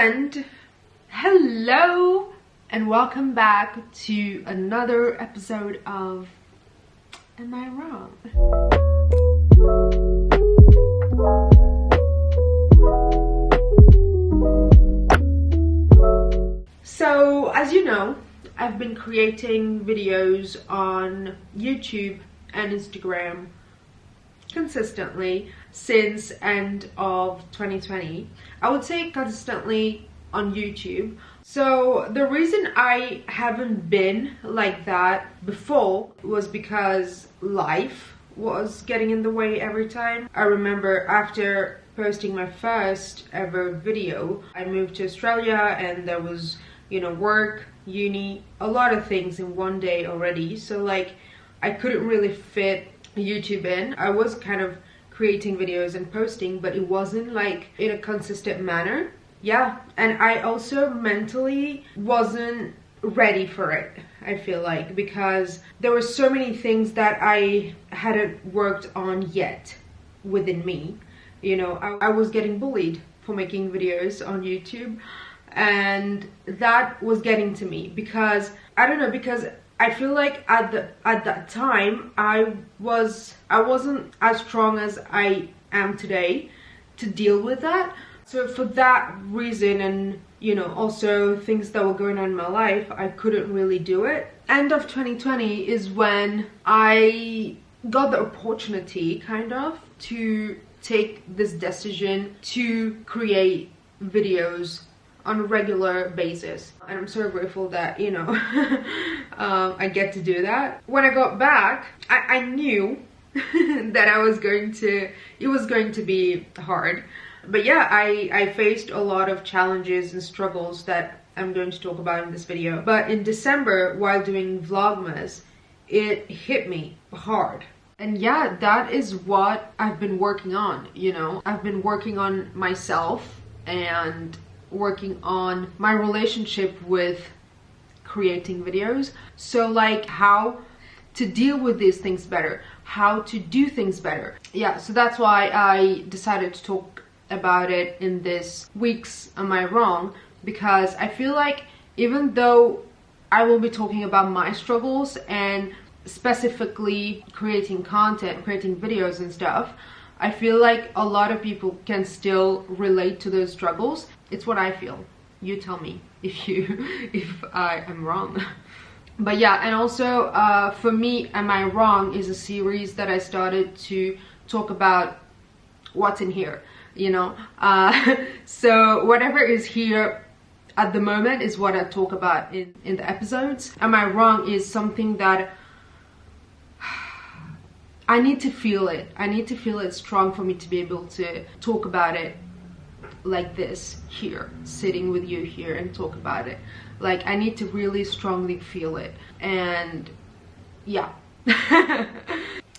And hello and welcome back to another episode of Am I Wrong? So as you know, I've been creating videos on YouTube and Instagram consistently since end of 2020. I would say consistently on YouTube. So the reason I haven't been like that before was because life was getting in the way every time. I remember after posting my first ever video, I moved to Australia and there was, work, uni, a lot of things in one day already. So like I couldn't really fit YouTube in. I was kind of creating videos and posting, but it wasn't like in a consistent manner. Yeah, and I also mentally wasn't ready for it, I feel like, because there were so many things that I hadn't worked on yet within me. I was getting bullied for making videos on YouTube, and that was getting to me because I feel like at that time I wasn't as strong as I am today to deal with that. So for that reason, and also things that were going on in my life, I couldn't really do it. End of 2020 is when I got the opportunity kind of to take this decision to create videos on a regular basis, and I'm so grateful that I get to do that. When I got back, I knew that it was going to be hard, but yeah, I faced a lot of challenges and struggles that I'm going to talk about in this video. But in December, while doing Vlogmas, it hit me hard. And yeah, that is what I've been working on. I've been working on myself and working on my relationship with creating videos. So like how to deal with these things better, how to do things better. Yeah, so that's why I decided to talk about it in this week's Am I Wrong? Because I feel like even though I will be talking about my struggles and specifically creating content, creating videos and stuff, I feel like a lot of people can still relate to those struggles. It's what I feel. You tell me if I am wrong. But yeah, and also for me, Am I Wrong is a series that I started to talk about what's in here, so whatever is here at the moment is what I talk about in the episodes. Am I Wrong is something that I need to feel it. I need to feel it strong for me to be able to talk about it like this here, sitting with you here and talk about it. Like I need to really strongly feel it. And yeah.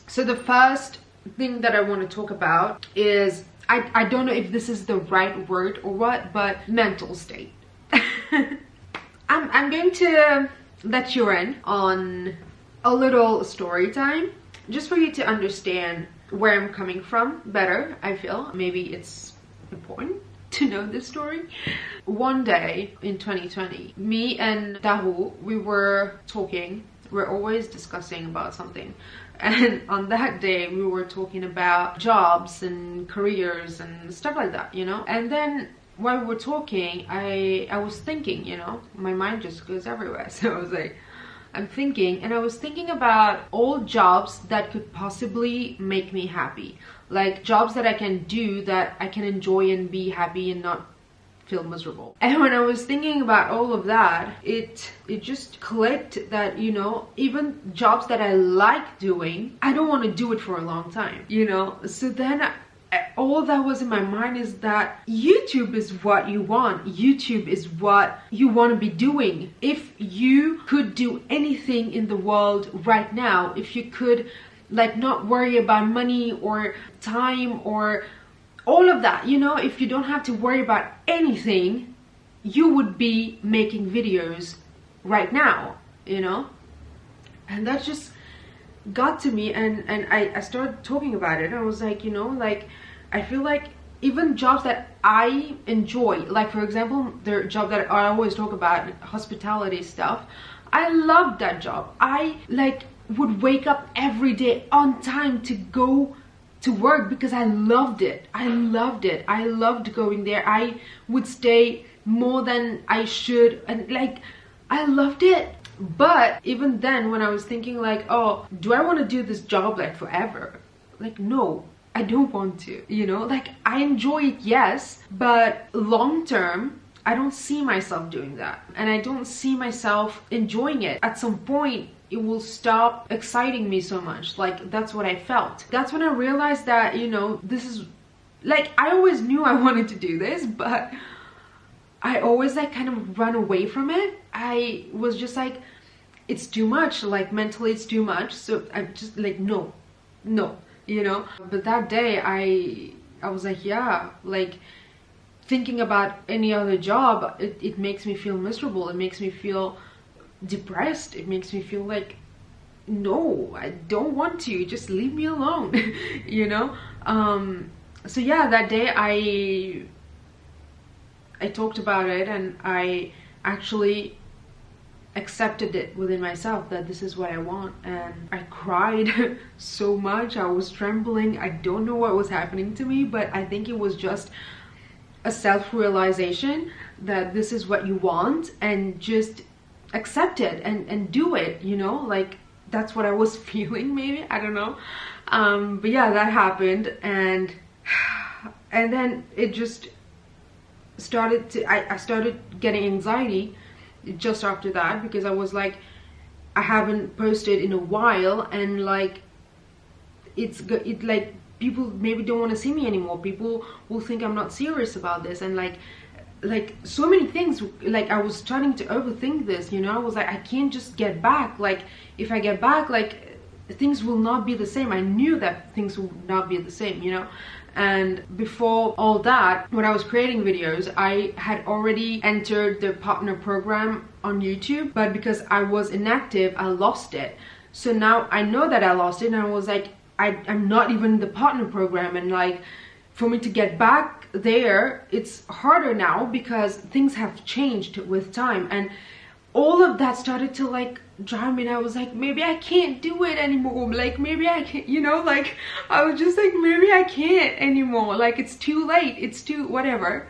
So the first thing that I want to talk about is, I don't know if this is the right word or what, but mental state. I'm going to let you in on a little story time, just for you to understand where I'm coming from better. I feel maybe it's important to know this story. One day in 2020, me and Dahu, we were talking. We're always discussing about something, and on that day we were talking about jobs and careers and stuff like that, and then while we were talking, I was thinking, my mind just goes everywhere. So I was like, I'm thinking, and I was thinking about all jobs that could possibly make me happy, like jobs that I can do that I can enjoy and be happy and not feel miserable. And when I was thinking about all of that, it just clicked that even jobs that I like doing, I don't want to do it for a long time, so then all that was in my mind is that YouTube is what you want. YouTube is what you want to be doing. If you could do anything in the world right now, if you could like not worry about money or time or all of that, if you don't have to worry about anything, you would be making videos right now, and that just got to me, and I started talking about it. I was like, I feel like even jobs that I enjoy, like for example, the job that I always talk about, hospitality stuff. I loved that job. I like would wake up every day on time to go to work because I loved it. I loved it. I loved going there. I would stay more than I should, and like I loved it. But even then, when I was thinking like, oh, do I want to do this job like forever? Like, no, I don't want to, you know, like I enjoy it, yes, but long term I don't see myself doing that, and I don't see myself enjoying it. At some point it will stop exciting me so much. Like, that's what I felt. That's when I realized that, you know, this is like, I always knew I wanted to do this, but I always like kind of run away from it. I was just like, it's too much, like mentally it's too much, so I'm just like, no, you know. But that day I was like, yeah, like thinking about any other job, it makes me feel miserable. It makes me feel depressed. It makes me feel like, no, I don't want to, just leave me alone. You know. So yeah, that day I talked about it, and I actually accepted it within myself that this is what I want. And I cried so much. I was trembling. I don't know what was happening to me, but I think it was just a self-realization that this is what you want, and just accept it and do it, you know. Like, that's what I was feeling, maybe, I don't know. But yeah, that happened, and then it just started to, I started getting anxiety just after that, because I was like, I haven't posted in a while, and like it like people maybe don't want to see me anymore. People will think I'm not serious about this, and like so many things. Like, I was starting to overthink this, you know. I was like, I can't just get back. Like, if I get back, like things will not be the same. I knew that things would not be the same, you know. And before all that, when I was creating videos, I had already entered the partner program on YouTube, but because I was inactive, I lost it. So now I know that I lost it, and I was like, I'm not even in the partner program, and like for me to get back there, it's harder now because things have changed with time. And all of that started to like drive me, and I was like, maybe I can't do it anymore. Like, maybe I can't, you know, like I was just like, maybe I can't anymore. Like, it's too late, it's too whatever.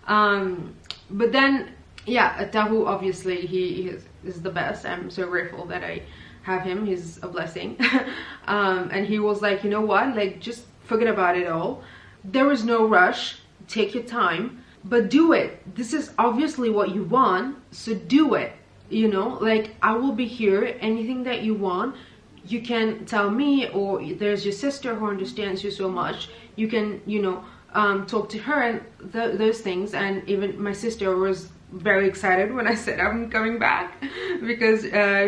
But then, yeah, Tahu, obviously he is the best. I'm so grateful that I have him. He's a blessing. And he was like, you know what, like just forget about it all. There is no rush, take your time, but do it. This is obviously what you want, so do it. You know, like, I will be here. Anything that you want, you can tell me, or there's your sister who understands you so much. You can, you know, talk to her, and those things. And even my sister was very excited when I said I'm coming back, because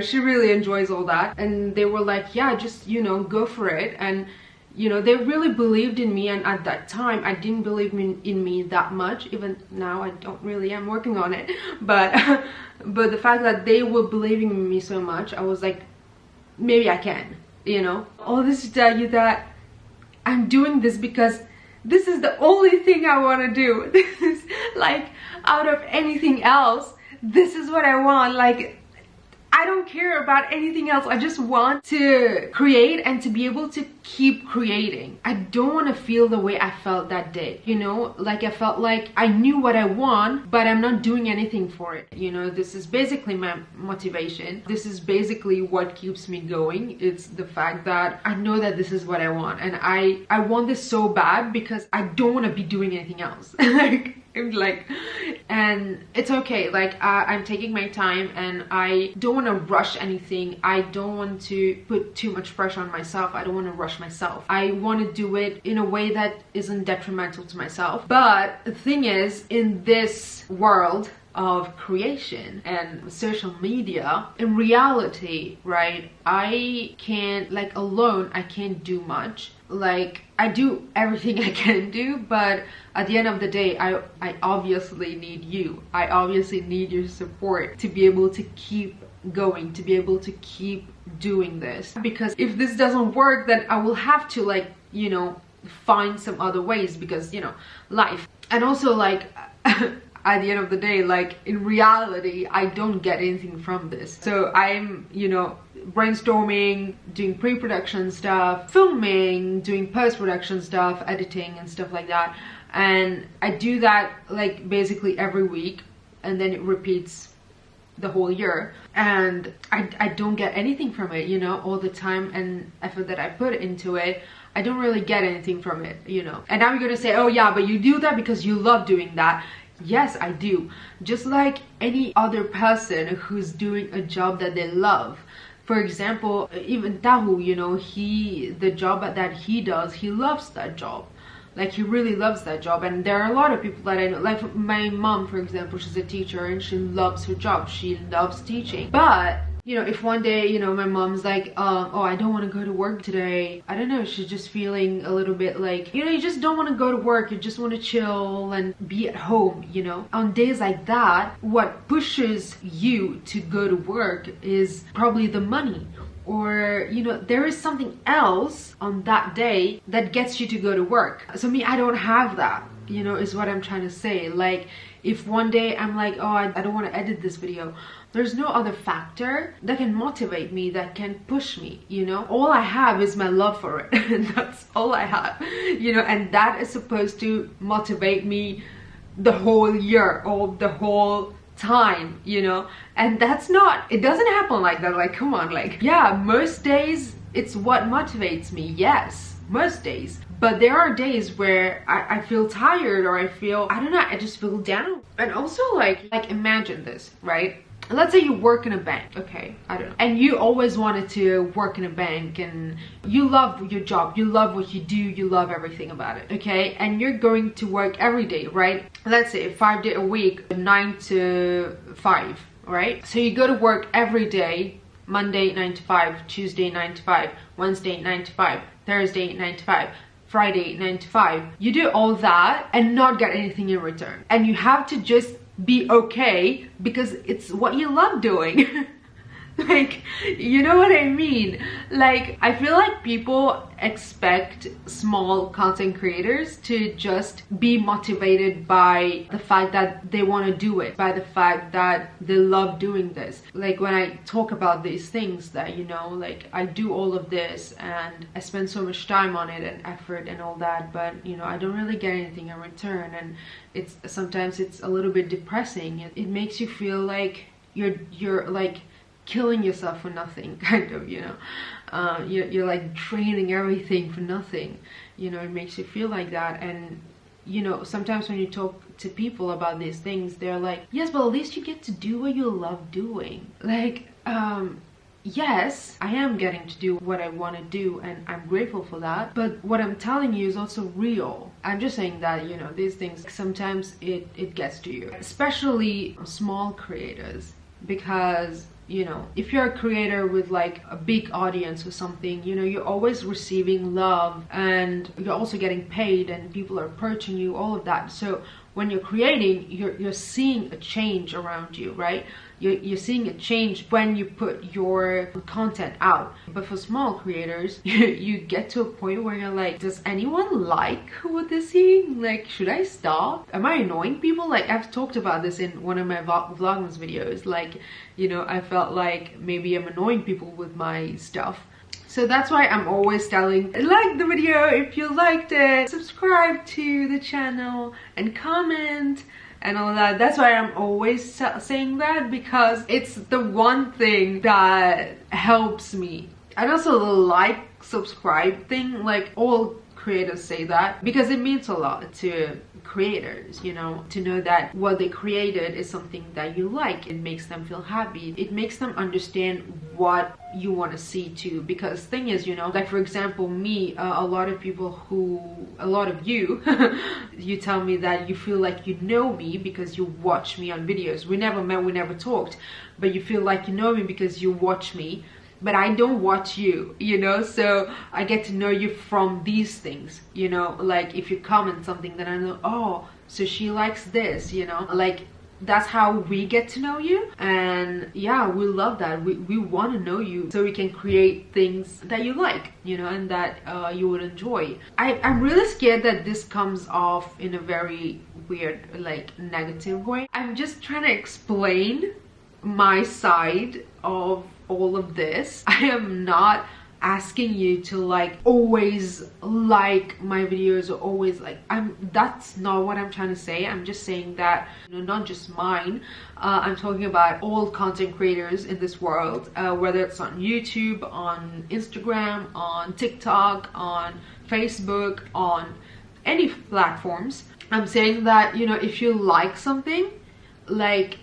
she really enjoys all that. And they were like, yeah, just, you know, go for it. And you know, they really believed in me. And at that time I didn't believe in me that much. Even now I don't really. I'm working on it, but but the fact that they were believing in me so much, I was like, maybe I can, you know. All this to tell you that I'm doing this because this is the only thing I want to do. This is like, out of anything else, this is what I want. Like, I don't care about anything else. I just want to create and to be able to keep creating. I don't want to feel the way I felt that day, you know. Like, I felt like I knew what I want, but I'm not doing anything for it, you know. This is basically my motivation. This is basically what keeps me going. It's the fact that I know that this is what I want, and I want this so bad because I don't want to be doing anything else. Like, and it's okay. Like, I'm taking my time, and I don't want to rush anything. I don't want to put too much pressure on myself. I don't want to rush myself. I want to do it in a way that isn't detrimental to myself. But the thing is, in this world of creation and social media, in reality, right, I can't, like, alone I can't do much. Like, I do everything I can do, but at the end of the day, I obviously need you. I obviously need your support to be able to keep going, to be able to keep doing this. Because if this doesn't work, then I will have to, like, you know, find some other ways, because you know, life. And also like at the end of the day, like in reality, I don't get anything from this. So I'm, you know, brainstorming, doing pre-production stuff, filming, doing post-production stuff, editing and stuff like that. And I do that like basically every week, and then it repeats the whole year, and I don't get anything from it, you know. All the time and effort that I put into it, I don't really get anything from it, you know. And now you're gonna say, oh yeah, but you do that because you love doing that. Yes, I do. Just like any other person who's doing a job that they love. For example, even Tahu, you know, the job that he does, he loves that job. Like, he really loves that job. And there are a lot of people that I know, like my mom, for example, she's a teacher and she loves her job. She loves teaching. But you know, if one day, you know, my mom's like, oh, I don't want to go to work today. I don't know, she's just feeling a little bit like, you know, you just don't want to go to work. You just want to chill and be at home, you know. On days like that, what pushes you to go to work is probably the money. Or, you know, there is something else on that day that gets you to go to work. So me, I don't have that, you know, is what I'm trying to say. Like, if one day I'm like, oh, I don't want to edit this video, there's no other factor that can motivate me, that can push me, you know. All I have is my love for it. And that's all I have, you know. And that is supposed to motivate me the whole year or the whole time, you know. And that's not, it doesn't happen like that. Like, come on, like, yeah, most days it's what motivates me, yes, most days. But there are days where I feel tired, or I feel, I don't know, I just feel down. And also like imagine this, right? Let's say you work in a bank, okay, I don't know, and you always wanted to work in a bank, and you love your job, you love what you do, you love everything about it, okay? And you're going to work every day, right? Let's say 5 days a week, 9 to 5, right? So you go to work every day, Monday 9 to 5, Tuesday 9 to 5, Wednesday 9 to 5, Thursday 9 to 5, Friday 9 to 5. You do all that and not get anything in return, and you have to just be okay because it's what you love doing. Like, you know what I mean? Like, I feel like people expect small content creators to just be motivated by the fact that they want to do it, by the fact that they love doing this. Like, when I talk about these things that, you know, like, I do all of this and I spend so much time on it and effort and all that, but, you know, I don't really get anything in return, and it's sometimes it's a little bit depressing. It makes you feel like you're like killing yourself for nothing, kind of, you know. You're like draining everything for nothing, you know. It makes you feel like that. And you know, sometimes when you talk to people about these things, they're like, yes, but at least you get to do what you love doing. Like, yes, I am getting to do what I want to do, and I'm grateful for that. But what I'm telling you is also real. I'm just saying that, you know, these things, sometimes it gets to you, especially small creators, because, you know, if you're a creator with like a big audience or something, you know, you're always receiving love, and you're also getting paid, and people are approaching you, all of that. So when you're creating, you're seeing a change around you, right? You're seeing a change when you put your content out. But for small creators, you get to a point where you're like, does anyone like what they're seeing? Like, should I stop? Am I annoying people? Like, I've talked about this in one of my Vlogmas videos. Like, you know, I felt like maybe I'm annoying people with my stuff. So that's why I'm always telling, like the video if you liked it, subscribe to the channel and comment and all that. That's why I'm always saying that, because it's the one thing that helps me. And also the like, subscribe thing, like all creators say that, because it means a lot to creators, you know, to know that what they created is something that you like. It makes them feel happy. It makes them understand what you want to see too. Because thing is, you know, like for example me, a lot of you you tell me that you feel like you know me because you watch me on videos. We never met, we never talked, but you feel like you know me because you watch me. But I don't watch you, you know, so I get to know you from these things, you know. Like if you comment something, then I know, oh, so she likes this, you know. Like that's how we get to know you. And yeah, we love that. We want to know you so we can create things that you like, you know, and that you would enjoy. I'm really scared that this comes off in a very weird, like, negative way. I'm just trying to explain my side of all of this. I am not asking you to like always like my videos or always like, that's not what I'm trying to say. I'm just saying that, you know, not just mine, I'm talking about all content creators in this world, whether it's on YouTube, on Instagram, on TikTok, on Facebook, on any platforms. I'm saying that, you know, if you like something, like,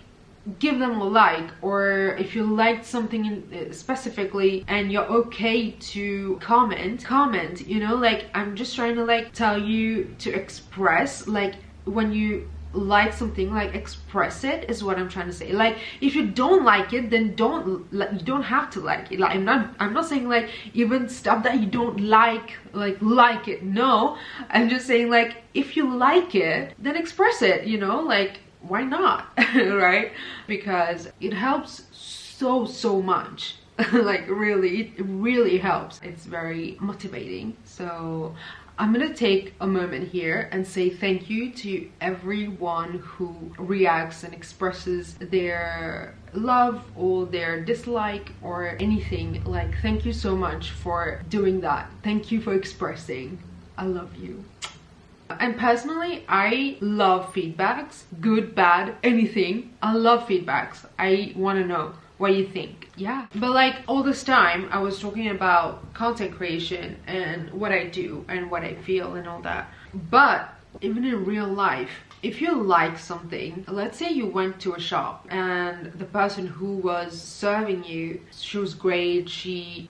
give them a like. Or if you liked something specifically and you're okay to comment, you know, like, I'm just trying to like tell you to express, like, when you like something, like, express it is what I'm trying to say. Like, if you don't like it, then you don't have to like it. Like, I'm not saying like even stuff that you don't like it. No, I'm just saying, like, if you like it, then express it, you know, like, why not? Right? Because it helps so much. Like, really, it really helps. It's very motivating. So I'm gonna take a moment here and say thank you to everyone who reacts and expresses their love or their dislike or anything. Like, thank you so much for doing that. Thank you for expressing. I love you. And personally, I love feedbacks, good, bad, anything. I love feedbacks. I want to know what you think. Yeah, but like, all this time I was talking about content creation and what I do and what I feel and all that. But even in real life, if you like something, let's say you went to a shop and the person who was serving you, she was great, she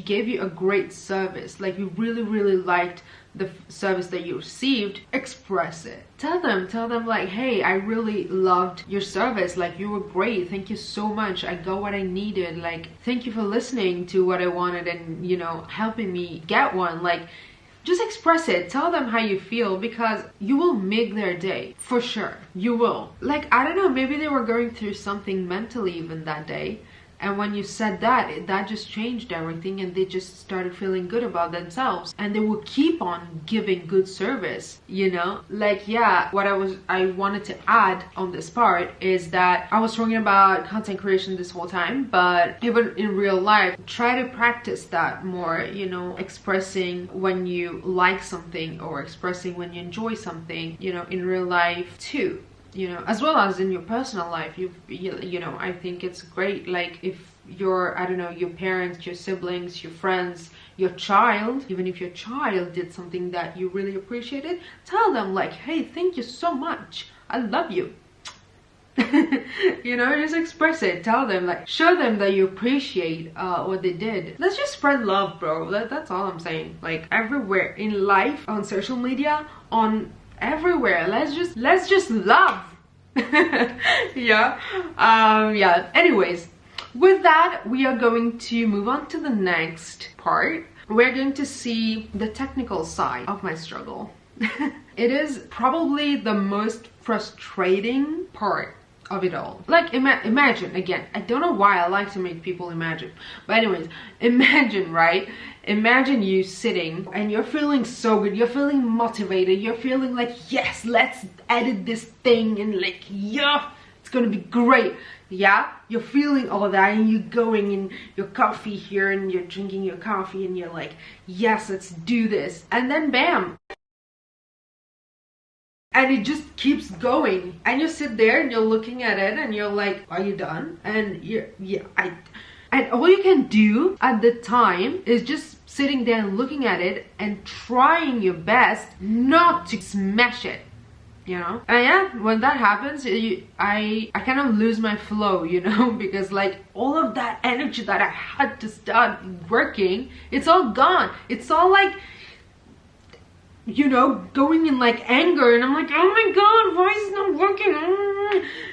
gave you a great service, like, you really liked the service that you received, express it. Tell them like, hey, I really loved your service, like, you were great, thank you so much, I got what I needed, like, thank you for listening to what I wanted and, you know, helping me get one. Like, just express it. Tell them how you feel, because you will make their day, for sure. You will. Like, I don't know, maybe they were going through something mentally even that day, and when you said that, that just changed everything, and they just started feeling good about themselves, and they will keep on giving good service, you know. Like, yeah, what I wanted to add on this part is that I was talking about content creation this whole time, but even in real life, try to practice that more, you know, expressing when you like something or expressing when you enjoy something, you know, in real life too, you know, as well as in your personal life. You know, I think it's great, like, if your, I don't know, your parents, your siblings, your friends, your child, even if your child did something that you really appreciated, tell them like, hey, thank you so much, I love you. You know, just express it. Tell them, like, show them that you appreciate what they did. Let's just spread love, bro. That's all I'm saying. Like, everywhere in life, on social media, on everywhere, let's just love. Yeah. Yeah, anyways, with that, we are going to move on to the next part. We're going to see the technical side of my struggle. It is probably the most frustrating part of it all. Like, imagine, again, I don't know why I like to make people imagine, but anyways, imagine, right? Imagine you sitting and you're feeling so good, you're feeling motivated, you're feeling like, yes, let's edit this thing, and like, yeah, it's gonna be great. Yeah, you're feeling all that, and you're going in your coffee here and you're drinking your coffee and you're like, yes, let's do this. And then bam, and it just keeps going, and you sit there and you're looking at it and you're like, are you done? And and all you can do at the time is just sitting there and looking at it and trying your best not to smash it, you know. And yeah, when that happens, I kind of lose my flow, you know, because like all of that energy that I had to start working, it's all gone. It's all like, you know, going in like anger, and I'm like, oh my god, why is it not working?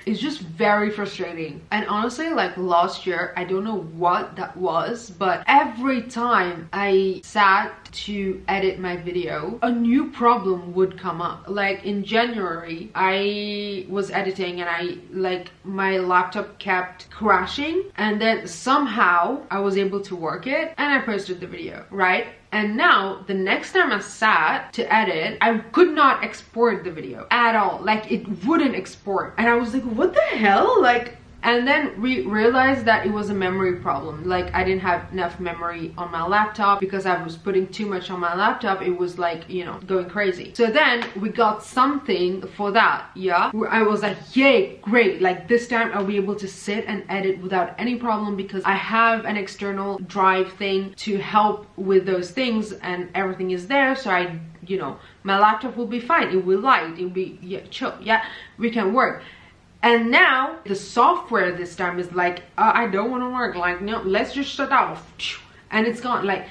It's just very frustrating. And honestly, like last year, I don't know what that was, but every time I sat to edit my video, a new problem would come up. Like in January, I was editing and my laptop kept crashing, and then somehow I was able to work it and I posted the video, right? And now the next time I sat to edit, I could not export the video at all. Like it wouldn't export. And I was like, what the hell? Like, and then we realized that it was a memory problem. Like I didn't have enough memory on my laptop because I was putting too much on my laptop. It was like, you know, going crazy. So then we got something for that, yeah? I was like, yay, great. Like this time I'll be able to sit and edit without any problem because I have an external drive thing to help with those things and everything is there. So you know, my laptop will be fine. It will light, it will be, yeah, chill, yeah, we can work. And now the software this time is like, I don't want to work, like, no, let's just shut off, and it's gone. Like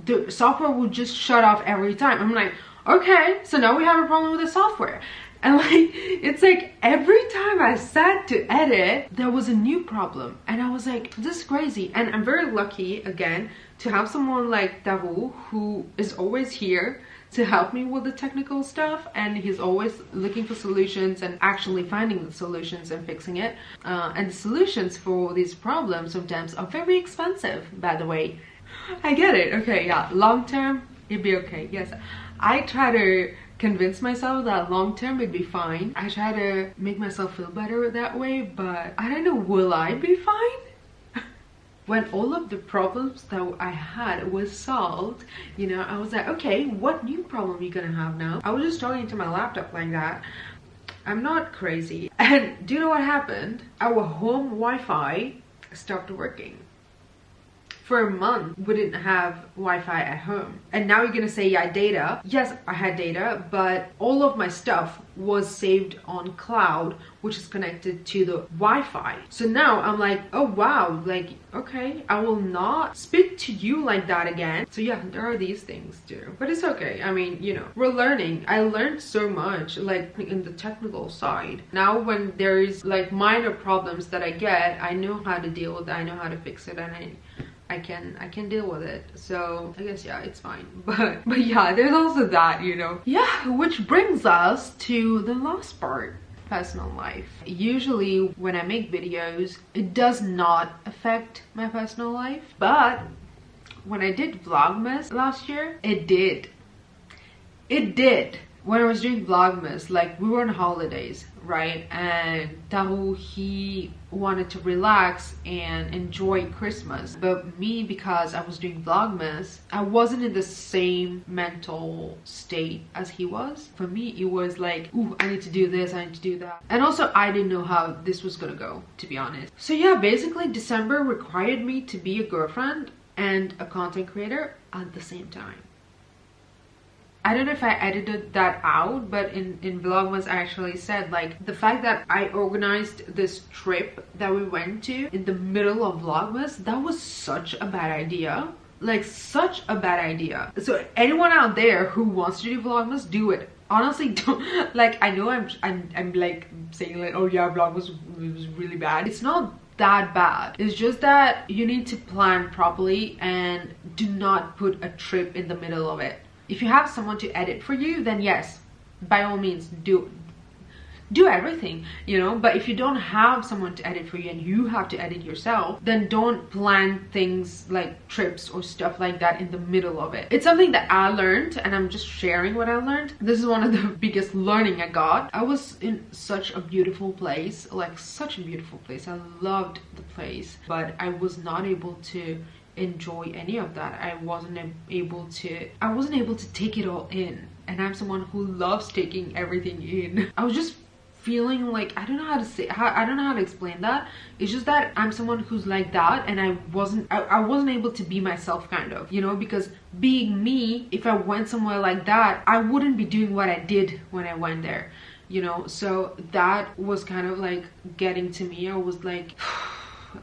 the software will just shut off every time. I'm like, okay, so now we have a problem with the software. And like, it's like every time I sat to edit, there was a new problem. And I was like, this is crazy. And I'm very lucky, again, to have someone like Daru who is always here to help me with the technical stuff, and he's always looking for solutions and actually finding the solutions and fixing it. And the solutions for these problems sometimes are very expensive, by the way. I get it. Okay, yeah, long term it'd be okay. Yes, I try to convince myself that long term it'd be fine. I try to make myself feel better that way, but I don't know, will I be fine? When all of the problems that I had was solved, you know, I was like, okay, what new problem are you gonna have now? I was just talking to my laptop like that. I'm not crazy. And do you know what happened? Our home Wi-Fi stopped working. For a month, we didn't have Wi-Fi at home. And now you're gonna say, yeah, data. Yes, I had data, but all of my stuff was saved on cloud, which is connected to the Wi-Fi. So now I'm like, oh wow, like, okay, I will not speak to you like that again. So yeah, there are these things too, but it's okay. I mean, you know, we're learning. I learned so much, like in the technical side. Now when there is like minor problems that I get, I know how to deal with it, I know how to fix it, and I can deal with it. So I guess, yeah, it's fine. But yeah, there's also that, you know. Yeah, which brings us to the last part, personal life. Usually when I make videos, it does not affect my personal life, but when I did Vlogmas last year, it did. When I was doing Vlogmas, like we were on holidays, right? And Tahu, he wanted to relax and enjoy Christmas. But me, because I was doing Vlogmas, I wasn't in the same mental state as he was. For me, it was like, ooh, I need to do this, I need to do that. And also, I didn't know how this was gonna go, to be honest. So yeah, basically December required me to be a girlfriend and a content creator at the same time. I don't know if I edited that out, but in Vlogmas I actually said, like, the fact that I organized this trip that we went to in the middle of Vlogmas, that was such a bad idea. Like, such a bad idea. So anyone out there who wants to do Vlogmas, do it. Honestly, don't, like, I know I'm like saying like, oh yeah, Vlogmas was really bad. It's not that bad. It's just that you need to plan properly and do not put a trip in the middle of it. If you have someone to edit for you, then yes, by all means, do everything, you know. But if you don't have someone to edit for you and you have to edit yourself, then don't plan things like trips or stuff like that in the middle of it. It's something that I learned, and I'm just sharing what I learned. This is one of the biggest learning I got. I was in such a beautiful place, like such a beautiful place. I loved the place, but I was not able to enjoy any of that. I wasn't able to take it all in, and I'm someone who loves taking everything in. I was just feeling like, I don't know how to say, I don't know how to explain that. It's just that I'm someone who's like that, and I wasn't able to be myself, kind of, you know, because being me, if I went somewhere like that, I wouldn't be doing what I did when I went there, you know. So that was kind of like getting to me. I was like,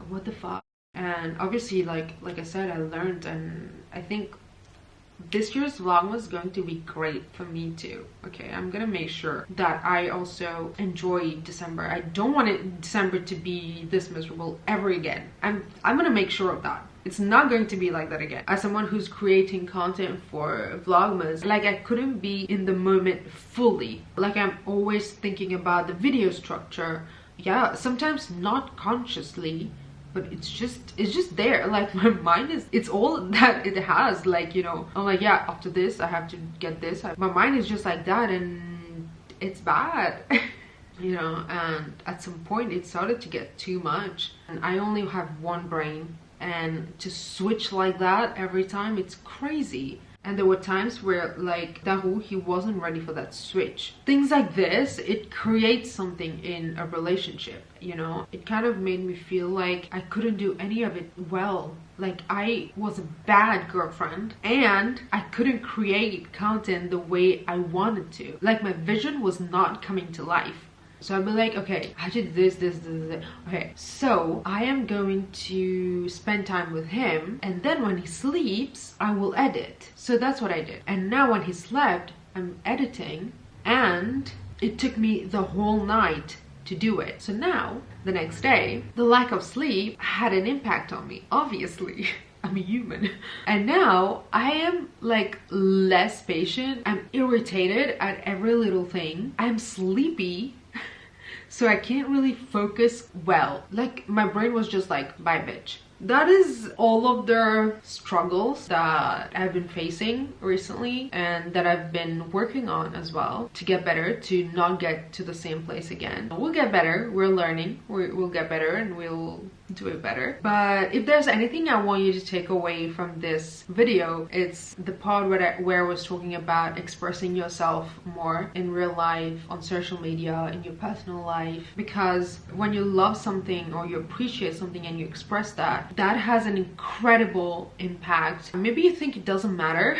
what the fuck. And obviously, like I said, I learned, and I think this year's vlog was going to be great for me too. Okay, I'm gonna make sure that I also enjoy December. I don't want December to be this miserable ever again. I'm gonna make sure of that. It's not going to be like that again. As someone who's creating content for Vlogmas, like I couldn't be in the moment fully. Like I'm always thinking about the video structure. Yeah, sometimes not consciously, but it's just there. Like my mind is, it's all that it has. Like, you know, I'm like, yeah, after this I have to get this. My mind is just like that, and it's bad. You know, and at some point it started to get too much, and I only have one brain, and to switch like that every time, it's crazy. And there were times where, like, Daru, he wasn't ready for that switch. Things like this, it creates something in a relationship, you know. It kind of made me feel like I couldn't do any of it well. Like I was a bad girlfriend, and I couldn't create content the way I wanted to. Like my vision was not coming to life. So I'd be like, okay, I did this. Okay, so I am going to spend time with him, and then when he sleeps, I will edit. So that's what I did. And now when he slept, I'm editing, and it took me the whole night to do it. So now, the next day, the lack of sleep had an impact on me, obviously. I'm a human. And now I am like less patient. I'm irritated at every little thing. I'm sleepy. So I can't really focus well. Like my brain was just like, bye bitch. That is all of the struggles that I've been facing recently, and that I've been working on as well to get better, to not get to the same place again. We'll get better. We're learning. We'll get better, and we'll do it better. But if there's anything I want you to take away from this video, it's the part where I was talking about expressing yourself more in real life, on social media, in your personal life. Because when you love something or you appreciate something and you express that, that has an incredible impact. Maybe you think it doesn't matter,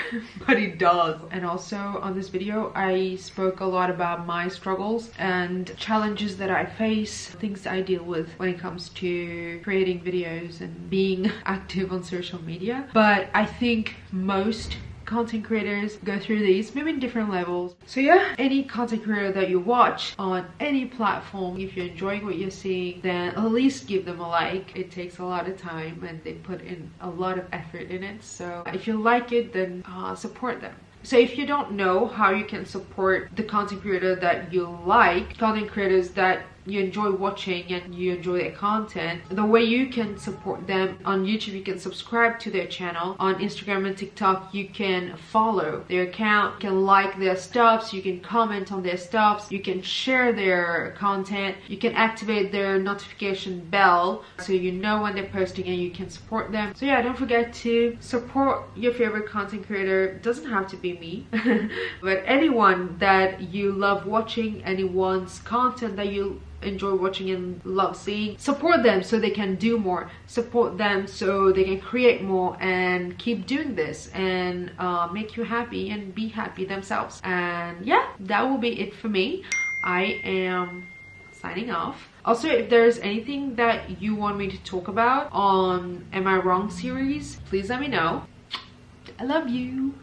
but it does. And also on this video, I spoke a lot about my struggles and challenges that I face, things I deal with when it comes to creating videos and being active on social media. But I think most content creators go through these, maybe in different levels. So yeah, any content creator that you watch on any platform, if you're enjoying what you're seeing, then at least give them a like. It takes a lot of time, and they put in a lot of effort in it. So if you like it, then support them. So if you don't know how you can support the content creator that you like, content creators that you enjoy watching and you enjoy their content, the way you can support them: on YouTube, you can subscribe to their channel. On Instagram and TikTok, you can follow their account, you can like their stuffs, you can comment on their stuffs, you can share their content, you can activate their notification bell so you know when they're posting and you can support them. So yeah, don't forget to support your favorite content creator. It doesn't have to be me, but anyone that you love watching, anyone's content that you enjoy watching and love seeing, support them so they can do more, support them so they can create more and keep doing this and make you happy and be happy themselves. And yeah, that will be it for me. I am signing off. Also, if there's anything that you want me to talk about on Am I Wrong series, please let me know. I love you.